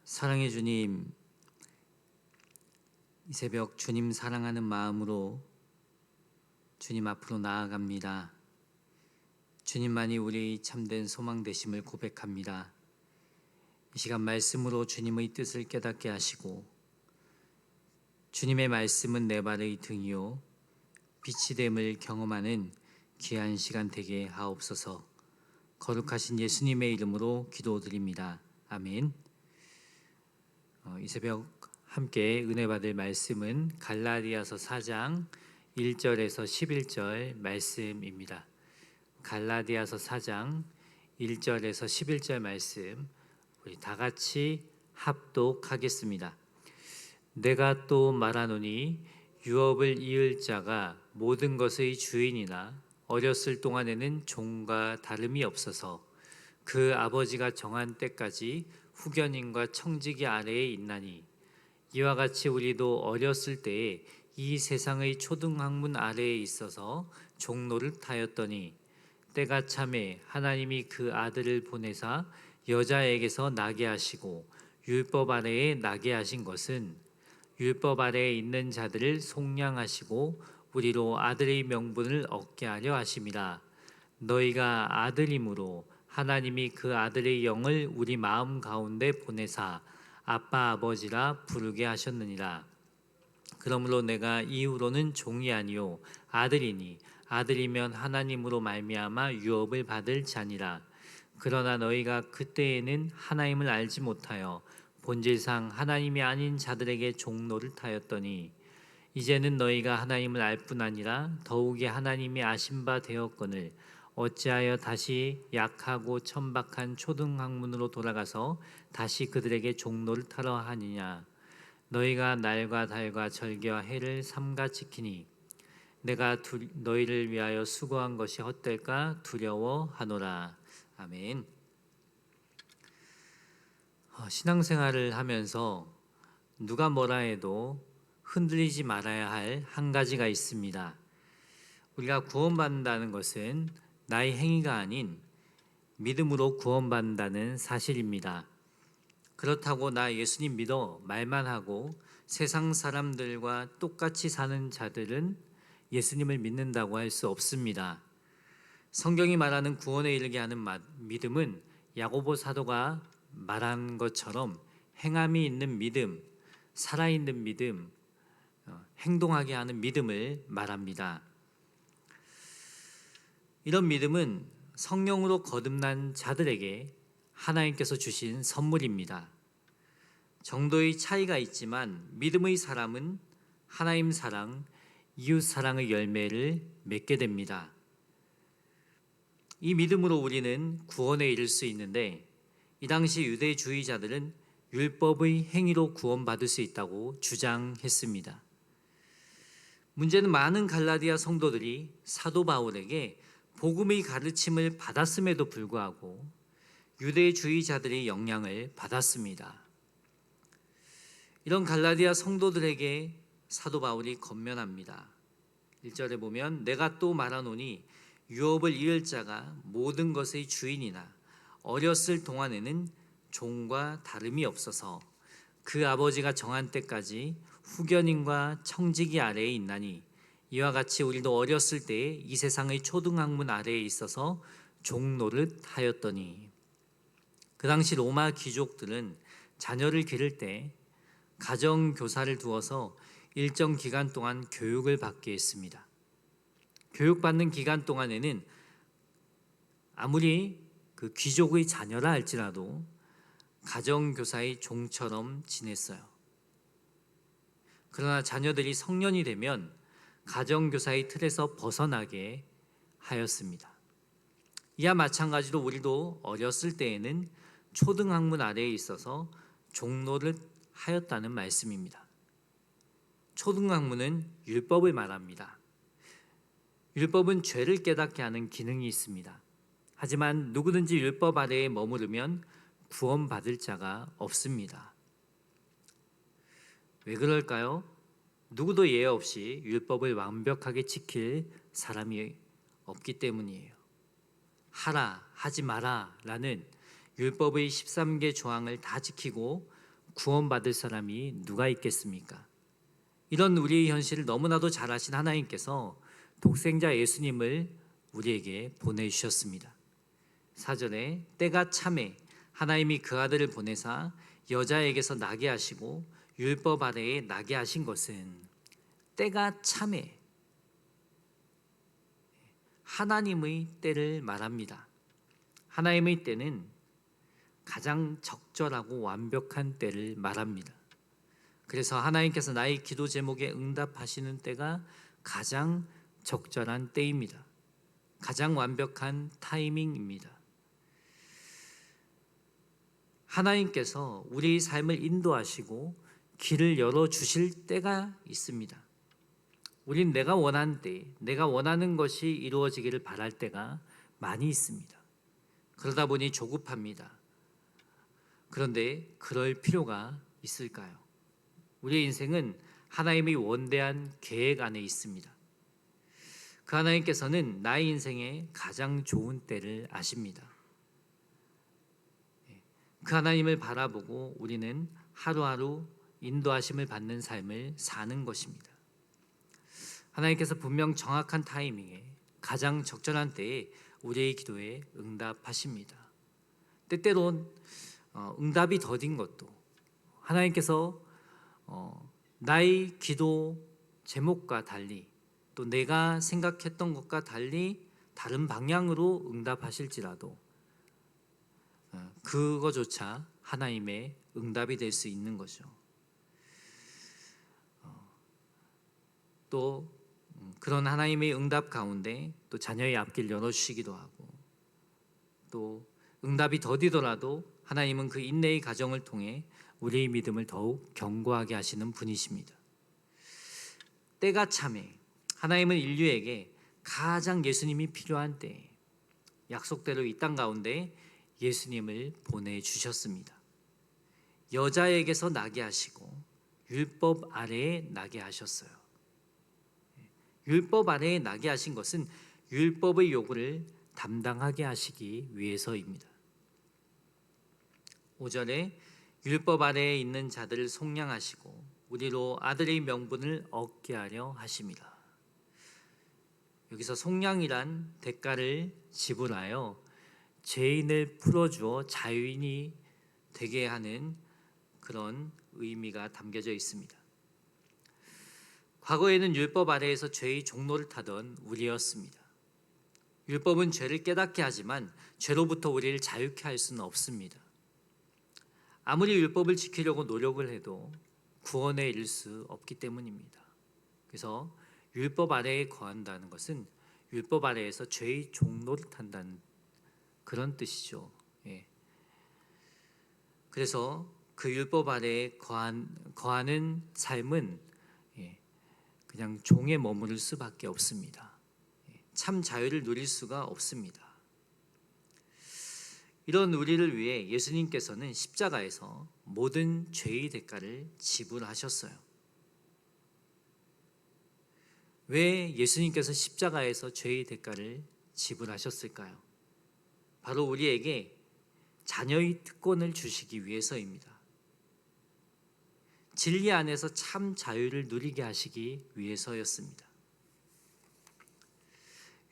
사랑의 주님, 이 새벽 주님 사랑하는 마음으로 주님 앞으로 나아갑니다. 주님만이 우리의 참된 소망 되심을 고백합니다. 이 시간 말씀으로 주님의 뜻을 깨닫게 하시고, 주님의 말씀은 내 발의 등이요 빛이 됨을 경험하는 귀한 시간 되게 하옵소서. 거룩하신 예수님의 이름으로 기도드립니다. 아멘. 이 새벽 함께 은혜 받을 말씀은 갈라디아서 4장 1절에서 11절 말씀입니다. 갈라디아서 4장 1절에서 11절 말씀 우리 다 같이 합독하겠습니다. 내가 또 말하노니 유업을 이을 자가 모든 것의 주인이나 어렸을 동안에는 종과 다름이 없어서 그 아버지가 정한 때까지 후견인과 청지기 아래에 있나니, 이와 같이 우리도 어렸을 때에 이 세상의 초등학문 아래에 있어서 종노릇 하였더니, 때가 참에 하나님이 그 아들을 보내사 여자에게서 나게 하시고 율법 아래에 나게 하신 것은 율법 아래에 있는 자들을 속량하시고 우리로 아들의 명분을 얻게 하려 하심이라. 너희가 아들임으로 하나님이 그 아들의 영을 우리 마음 가운데 보내사 아빠 아버지라 부르게 하셨느니라. 그러므로 내가 이후로는 종이 아니요 아들이니, 아들이면 하나님으로 말미암아 유업을 받을 자니라. 그러나 너희가 그때에는 하나님을 알지 못하여 본질상 하나님이 아닌 자들에게 종노릇 하였더니, 이제는 너희가 하나님을 알 뿐 아니라 더욱이 하나님이 아신 바 되었거늘 어찌하여 다시 약하고 천박한 초등학문으로 돌아가서 다시 그들에게 종노릇 하려 하느냐. 너희가 날과 달과 절기와 해를 삼가 지키니 내가 너희를 위하여 수고한 것이 헛될까 두려워하노라. 아멘. 신앙생활을 하면서 누가 뭐라 해도 흔들리지 말아야 할 한 가지가 있습니다. 우리가 구원받는다는 것은 나의 행위가 아닌 믿음으로 구원받는다는 사실입니다. 그렇다고 나 예수님 믿어 말만 하고 세상 사람들과 똑같이 사는 자들은 예수님을 믿는다고 할 수 없습니다. 성경이 말하는 구원에 이르게 하는 믿음은 야고보 사도가 말한 것처럼 행함이 있는 믿음, 살아있는 믿음, 행동하게 하는 믿음을 말합니다. 이런 믿음은 성령으로 거듭난 자들에게 하나님께서 주신 선물입니다. 정도의 차이가 있지만 믿음의 사람은 하나님 사랑, 이웃 사랑의 열매를 맺게 됩니다. 이 믿음으로 우리는 구원에 이를 수 있는데, 이 당시 유대주의자들은 율법의 행위로 구원받을 수 있다고 주장했습니다. 문제는 많은 갈라디아 성도들이 사도 바울에게 복음의 가르침을 받았음에도 불구하고 유대주의자들의 영향을 받았습니다. 이런 갈라디아 성도들에게 사도 바울이 권면합니다. 1절에 보면 내가 또 말하노니 유업을 이을 자가 모든 것의 주인이나 어렸을 동안에는 종과 다름이 없어서 그 아버지가 정한 때까지 후견인과 청지기 아래에 있나니, 이와 같이 우리도 어렸을 때에 이 세상의 초등학문 아래에 있어서 종노릇 하였더니. 그 당시 로마 귀족들은 자녀를 기를 때 가정교사를 두어서 일정 기간 동안 교육을 받게 했습니다. 교육받는 기간 동안에는 아무리 그 귀족의 자녀라 할지라도 가정교사의 종처럼 지냈어요. 그러나 자녀들이 성년이 되면 가정교사의 틀에서 벗어나게 하였습니다. 이와 마찬가지로 우리도 어렸을 때에는 초등학문 아래에 있어서 종노릇 하였다는 말씀입니다. 초등학문은 율법을 말합니다. 율법은 죄를 깨닫게 하는 기능이 있습니다. 하지만 누구든지 율법 아래에 머무르면 구원받을 자가 없습니다. 왜 그럴까요? 누구도 예외 없이 율법을 완벽하게 지킬 사람이 없기 때문이에요. 하라, 하지 마라 라는 율법의 13개 조항을 다 지키고 구원받을 사람이 누가 있겠습니까? 이런 우리의 현실을 너무나도 잘 아신 하나님께서 독생자 예수님을 우리에게 보내주셨습니다. 4절에 때가 참에 하나님이 그 아들을 보내사 여자에게서 나게 하시고 율법 아래에 나게 하신 것은, 때가 참에 하나님의 때를 말합니다. 하나님의 때는 가장 적절하고 완벽한 때를 말합니다. 그래서 하나님께서 나의 기도 제목에 응답하시는 때가 가장 적절한 때입니다. 가장 완벽한 타이밍입니다. 하나님께서 우리의 삶을 인도하시고 길을 열어주실 때가 있습니다. 우린 내가 원하는 때, 내가 원하는 것이 이루어지기를 바랄 때가 많이 있습니다. 그러다 보니 조급합니다. 그런데 그럴 필요가 있을까요? 우리의 인생은 하나님의 원대한 계획 안에 있습니다. 그 하나님께서는 나의 인생의 가장 좋은 때를 아십니다. 그 하나님을 바라보고 우리는 하루하루 인도하심을 받는 삶을 사는 것입니다. 하나님께서 분명 정확한 타이밍에 가장 적절한 때에 우리의 기도에 응답하십니다. 때때론 응답이 더딘 것도 하나님께서 나의 기도 제목과 달리, 또 내가 생각했던 것과 달리 다른 방향으로 응답하실지라도 그거조차 하나님의 응답이 될 수 있는 거죠. 또 그런 하나님의 응답 가운데 또 자녀의 앞길 열어주시기도 하고, 또 응답이 더디더라도 하나님은 그 인내의 과정을 통해 우리의 믿음을 더욱 견고하게 하시는 분이십니다. 때가 참에 하나님은 인류에게 가장 예수님이 필요한 때에 약속대로 이 땅 가운데 예수님을 보내주셨습니다. 여자에게서 나게 하시고 율법 아래에 나게 하셨어요. 율법 아래에 나게 하신 것은 율법의 요구를 담당하게 하시기 위해서입니다. 5절에 율법 아래에 있는 자들을 속량하시고 우리로 아들의 명분을 얻게 하려 하심이라. 여기서 속량이란 대가를 지불하여 죄인을 풀어주어 자유인이 되게 하는 그런 의미가 담겨져 있습니다. 과거에는 율법 아래에서 죄의 종로를 타던 우리였습니다. 율법은 죄를 깨닫게 하지만 죄로부터 우리를 자유케 할 수는 없습니다. 아무리 율법을 지키려고 노력을 해도 구원에 이를 수 없기 때문입니다. 그래서 율법 아래에 거한다는 것은 율법 아래에서 죄의 종로를 탄다는 그런 뜻이죠. 그래서 그 율법 아래에 거하는 삶은 그냥 종에 머무를 수밖에 없습니다. 참 자유를 누릴 수가 없습니다. 이런 우리를 위해 예수님께서는 십자가에서 모든 죄의 대가를 지불하셨어요. 왜 예수님께서 십자가에서 죄의 대가를 지불하셨을까요? 바로 우리에게 자녀의 특권을 주시기 위해서입니다. 진리 안에서 참 자유를 누리게 하시기 위해서였습니다.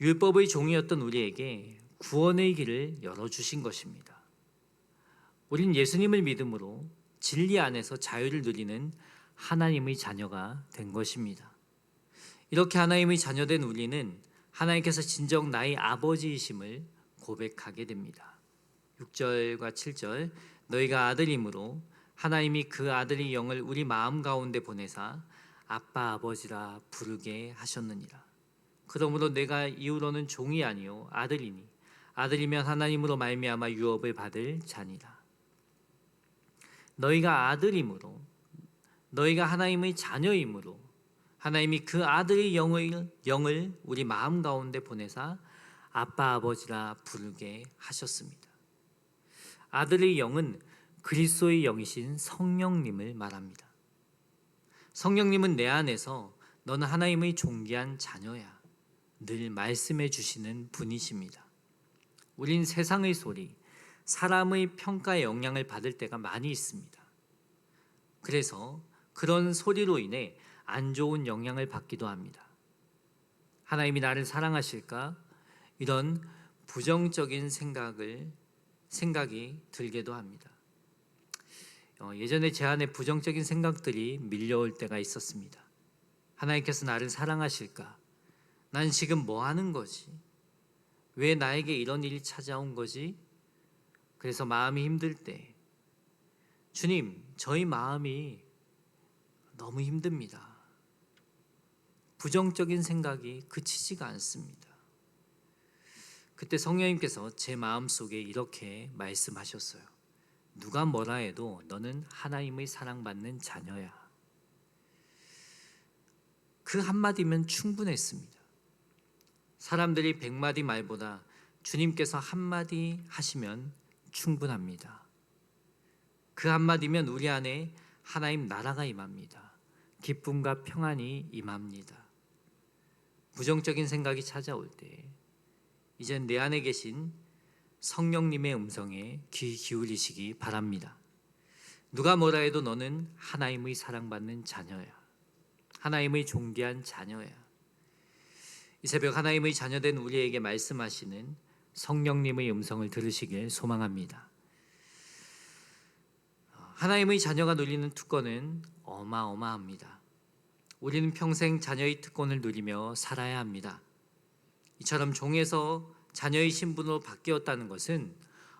율법의 종이었던 우리에게 구원의 길을 열어주신 것입니다. 우린 예수님을 믿음으로 진리 안에서 자유를 누리는 하나님의 자녀가 된 것입니다. 이렇게 하나님의 자녀된 우리는 하나님께서 진정 나의 아버지이심을 고백하게 됩니다. 6절과 7절, 너희가 아들이므로 하나님이 그 아들의 영을 우리 마음 가운데 보내사 아빠 아버지라 부르게 하셨느니라. 그러므로 내가 이후로는 종이 아니요 아들이니 아들이면 하나님으로 말미암아 유업을 받을 자니라. 너희가 아들이므로, 너희가 하나님의 자녀이므로 하나님이 그 아들의 영을 우리 마음 가운데 보내사 아빠 아버지라 부르게 하셨습니다. 아들의 영은 그리스도의 영이신 성령님을 말합니다. 성령님은 내 안에서 너는 하나님의 존귀한 자녀야 늘 말씀해 주시는 분이십니다. 우린 세상의 소리, 사람의 평가에 영향을 받을 때가 많이 있습니다. 그래서 그런 소리로 인해 안 좋은 영향을 받기도 합니다. 하나님이 나를 사랑하실까? 이런 부정적인 생각이 들기도 합니다. 예전에 제 안에 부정적인 생각들이 밀려올 때가 있었습니다. 하나님께서 나를 사랑하실까? 난 지금 뭐 하는 거지? 왜 나에게 이런 일이 찾아온 거지? 그래서 마음이 힘들 때, 주님, 저희 마음이 너무 힘듭니다. 부정적인 생각이 그치지가 않습니다. 그때 성령님께서 제 마음속에 이렇게 말씀하셨어요. 누가 뭐라 해도 너는 하나님의 사랑받는 자녀야. 그 한마디면 충분했습니다. 사람들이 100마디 말보다 주님께서 한마디 하시면 충분합니다. 그 한마디면 우리 안에 하나님 나라가 임합니다. 기쁨과 평안이 임합니다. 부정적인 생각이 찾아올 때 이젠 내 안에 계신 성령님의 음성에 귀 기울이시기 바랍니다. 누가 뭐라 해도 너는 하나님의 사랑받는 자녀야. 하나님의 존귀한 자녀야. 이 새벽 하나님의 자녀된 우리에게 말씀하시는 성령님의 음성을 들으시길 소망합니다. 하나님의 자녀가 누리는 특권은 어마어마합니다. 우리는 평생 자녀의 특권을 누리며 살아야 합니다. 이처럼 종에서 자녀의 신분으로 바뀌었다는 것은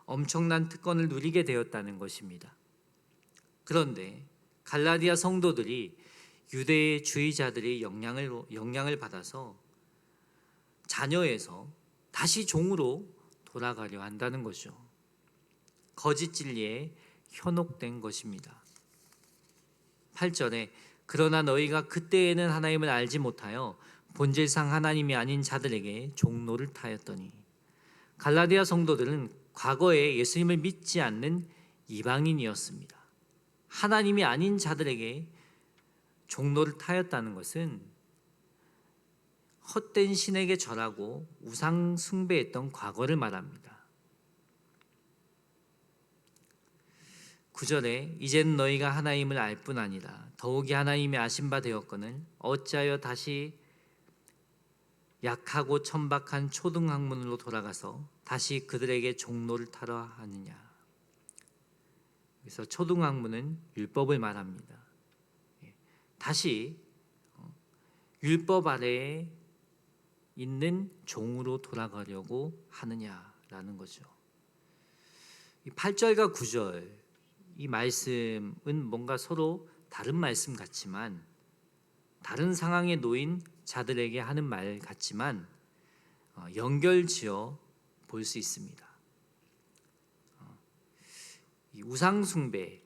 엄청난 특권을 누리게 되었다는 것입니다. 그런데 갈라디아 성도들이 유대의 주의자들의 영향을 받아서 자녀에서 다시 종으로 돌아가려 한다는 거죠. 거짓 진리에 현혹된 것입니다. 8절에 그러나 너희가 그때에는 하나님을 알지 못하여 본질상 하나님이 아닌 자들에게 종로를 타였더니, 갈라디아 성도들은 과거에 예수님을 믿지 않는 이방인이었습니다. 하나님이 아닌 자들에게 종로를 타였다는 것은 헛된 신에게 절하고 우상 숭배했던 과거를 말합니다. 9절에 이젠 너희가 하나님을 알 뿐 아니라 더욱이 하나님이 아신 바 되었거늘 어찌하여 다시 약하고 천박한 초등학문으로 돌아가서 다시 그들에게 종로를 타러 하느냐. 그래서 초등학문은 율법을 말합니다. 다시 율법 아래에 있는 종으로 돌아가려고 하느냐라는 거죠. 이 8절과 9절 이 말씀은 뭔가 서로 다른 말씀 같지만, 다른 상황에 놓인 자들에게 하는 말 같지만 연결지어 볼 수 있습니다. 이 우상 숭배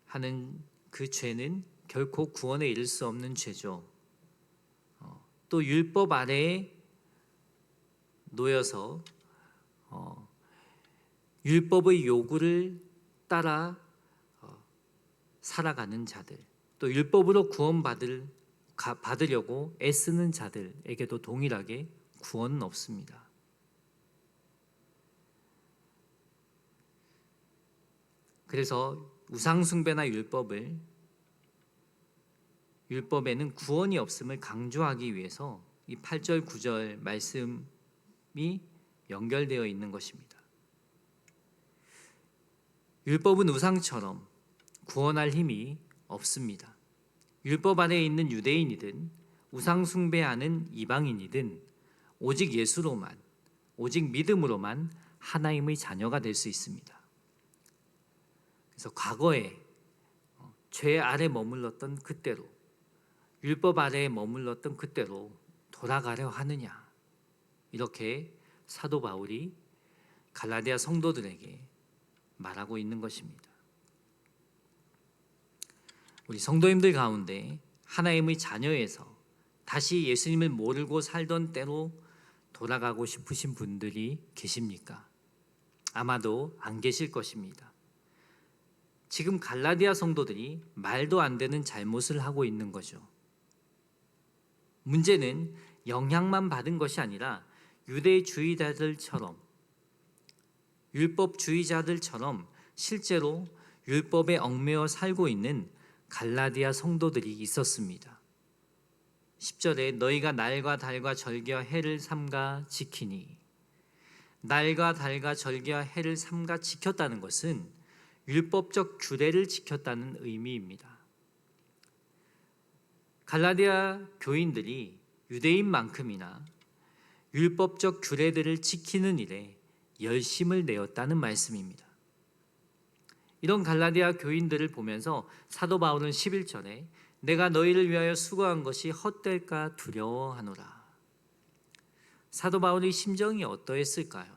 하는 그 죄는 결코 구원에 이를 수 없는 죄죠. 또 율법 아래에 놓여서 율법의 요구를 따라 살아가는 자들, 또 율법으로 받으려고 애쓰는 자들에게도 동일하게 구원은 없습니다. 그래서 우상숭배나 율법에는 구원이 없음을 강조하기 위해서 이 8절 9절 말씀이 연결되어 있는 것입니다. 율법은 우상처럼 구원할 힘이 없습니다. 율법 아래에 있는 유대인이든 우상 숭배하는 이방인이든 오직 예수로만, 오직 믿음으로만 하나님의 자녀가 될 수 있습니다. 그래서 과거에 죄 아래 머물렀던 그때로, 율법 아래에 머물렀던 그때로 돌아가려 하느냐, 이렇게 사도 바울이 갈라디아 성도들에게 말하고 있는 것입니다. 우리 성도님들 가운데 하나님의 자녀에서 다시 예수님을 모르고 살던 때로 돌아가고 싶으신 분들이 계십니까? 아마도 안 계실 것입니다. 지금 갈라디아 성도들이 말도 안 되는 잘못을 하고 있는 거죠. 문제는 영향만 받은 것이 아니라 율법주의자들처럼 실제로 율법에 얽매여 살고 있는 갈라디아 성도들이 있었습니다. 10절에 너희가 날과 달과 절기와 해를 삼가 지키니, 날과 달과 절기와 해를 삼가 지켰다는 것은 율법적 규례를 지켰다는 의미입니다. 갈라디아 교인들이 유대인만큼이나 율법적 규례들을 지키는 일에 열심을 내었다는 말씀입니다. 이런 갈라디아 교인들을 보면서 사도 바울은 11절에 내가 너희를 위하여 수고한 것이 헛될까 두려워하노라. 사도 바울의 심정이 어떠했을까요?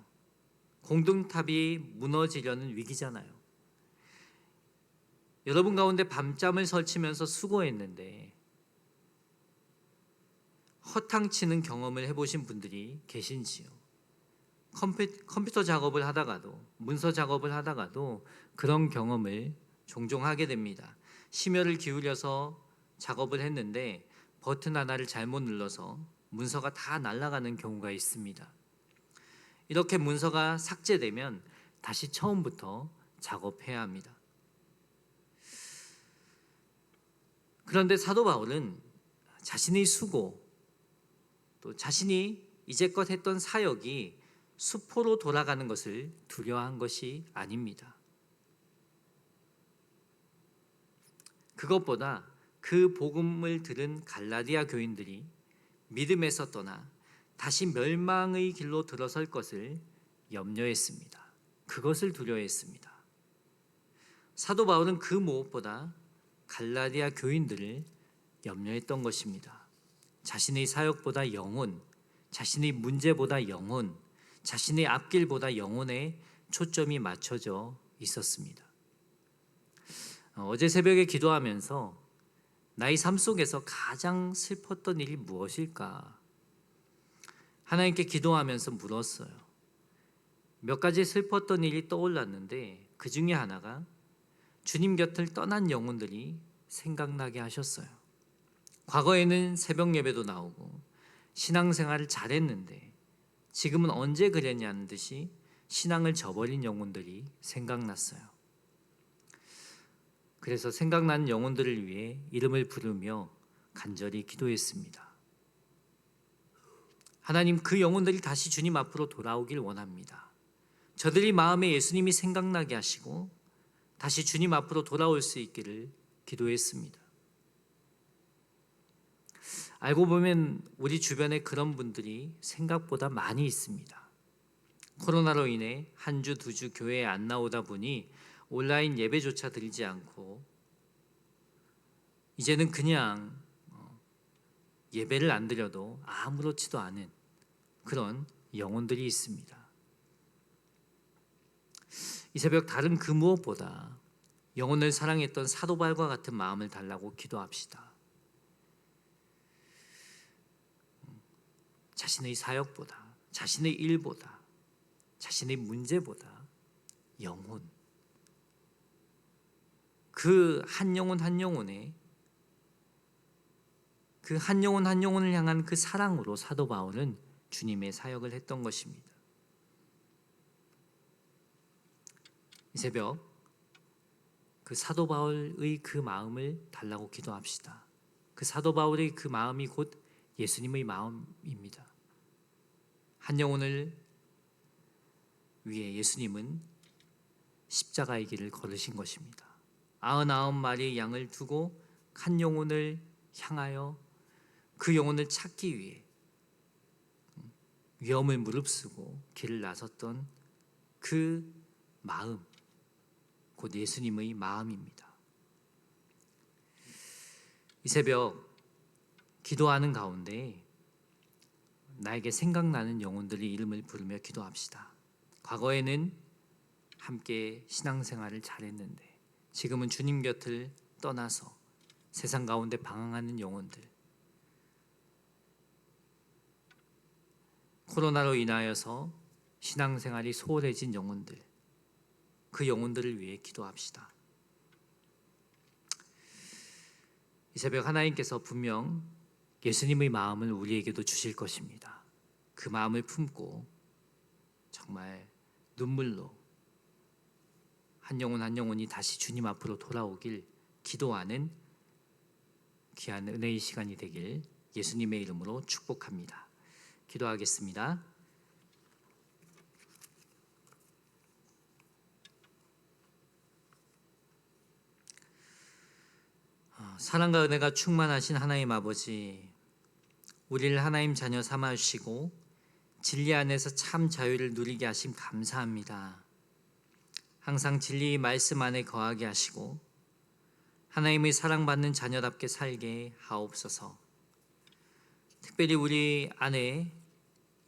공동탑이 무너지려는 위기잖아요. 여러분 가운데 밤잠을 설치면서 수고했는데 허탕치는 경험을 해보신 분들이 계신지요? 컴퓨터 작업을 하다가도, 문서 작업을 하다가도 그런 경험을 종종 하게 됩니다. 심혈을 기울여서 작업을 했는데 버튼 하나를 잘못 눌러서 문서가 다 날아가는 경우가 있습니다. 이렇게 문서가 삭제되면 다시 처음부터 작업해야 합니다. 그런데 사도 바울은 자신의 수고, 또 자신이 이제껏 했던 사역이 수포로 돌아가는 것을 두려워한 것이 아닙니다. 그것보다 그 복음을 들은 갈라디아 교인들이 믿음에서 떠나 다시 멸망의 길로 들어설 것을 염려했습니다. 그것을 두려워했습니다. 사도 바울은 그 무엇보다 갈라디아 교인들을 염려했던 것입니다. 자신의 사역보다 영혼, 자신의 문제보다 영혼, 자신의 앞길보다 영혼에 초점이 맞춰져 있었습니다. 어제 새벽에 기도하면서 나의 삶 속에서 가장 슬펐던 일이 무엇일까? 하나님께 기도하면서 물었어요. 몇 가지 슬펐던 일이 떠올랐는데 그 중에 하나가 주님 곁을 떠난 영혼들이 생각나게 하셨어요. 과거에는 새벽 예배도 나오고 신앙생활을 잘했는데 지금은 언제 그랬냐는 듯이 신앙을 저버린 영혼들이 생각났어요. 그래서 생각나는 영혼들을 위해 이름을 부르며 간절히 기도했습니다. 하나님, 그 영혼들이 다시 주님 앞으로 돌아오길 원합니다. 저들이 마음에 예수님이 생각나게 하시고 다시 주님 앞으로 돌아올 수 있기를 기도했습니다. 알고 보면 우리 주변에 그런 분들이 생각보다 많이 있습니다. 코로나로 인해 한 주, 두 주 교회에 안 나오다 보니 온라인 예배조차 드리지 않고 이제는 그냥 예배를 안 드려도 아무렇지도 않은 그런 영혼들이 있습니다. 이 새벽 다른 그 무엇보다 영혼을 사랑했던 사도 바울과 같은 마음을 달라고 기도합시다. 자신의 사역보다, 자신의 일보다, 자신의 문제보다 영혼, 그 한 영혼 한 영혼에 그 한 영혼 한 영혼을 향한 그 사랑으로 사도 바울은 주님의 사역을 했던 것입니다. 이 새벽 그 사도 바울의 그 마음을 달라고 기도합시다. 그 사도 바울의 그 마음이 곧 예수님의 마음입니다. 한 영혼을 위해 예수님은 십자가의 길을 걸으신 것입니다. 99마리의 양을 두고 한 영혼을 향하여 그 영혼을 찾기 위해 위험을 무릅쓰고 길을 나섰던 그 마음, 곧 예수님의 마음입니다. 이 새벽 기도하는 가운데 나에게 생각나는 영혼들의 이름을 부르며 기도합시다. 과거에는 함께 신앙생활을 잘했는데 지금은 주님 곁을 떠나서 세상 가운데 방황하는 영혼들, 코로나로 인하여서 신앙생활이 소홀해진 영혼들, 그 영혼들을 위해 기도합시다. 이 새벽 하나님께서 분명 예수님의 마음을 우리에게도 주실 것입니다. 그 마음을 품고 정말 눈물로 한 영혼 한 영혼이 다시 주님 앞으로 돌아오길 기도하는 귀한 은혜의 시간이 되길 예수님의 이름으로 축복합니다. 기도하겠습니다. 사랑과 은혜가 충만하신 하나님 아버지, 우리를 하나님 자녀 삼아 주시고 진리 안에서 참 자유를 누리게 하심 감사합니다. 항상 진리의 말씀 안에 거하게 하시고 하나님의 사랑받는 자녀답게 살게 하옵소서. 특별히 우리 안에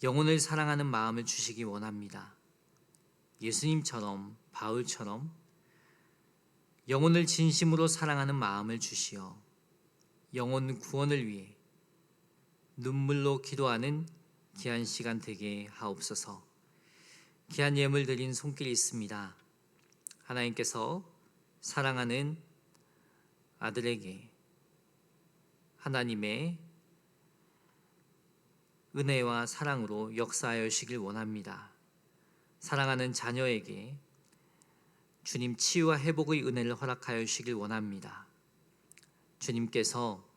영혼을 사랑하는 마음을 주시기 원합니다. 예수님처럼, 바울처럼 영혼을 진심으로 사랑하는 마음을 주시어 영혼 구원을 위해 눈물로 기도하는 귀한 시간 되게 하옵소서. 귀한 예물 드린 손길이 있습니다. 하나님께서 사랑하는 아들에게 하나님의 은혜와 사랑으로 역사하여 주시길 원합니다. 사랑하는 자녀에게 주님 치유와 회복의 은혜를 허락하여 주시길 원합니다. 주님께서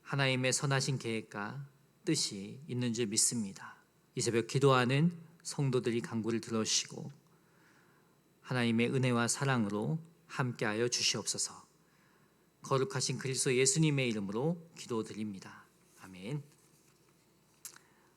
하나님의 선하신 계획과 뜻이 있는 줄 믿습니다. 이 새벽 기도하는 성도들이 간구를 들어주시고 하나님의 은혜와 사랑으로 함께하여 주시옵소서. 거룩하신 그리스도 예수님의 이름으로 기도드립니다. 아멘.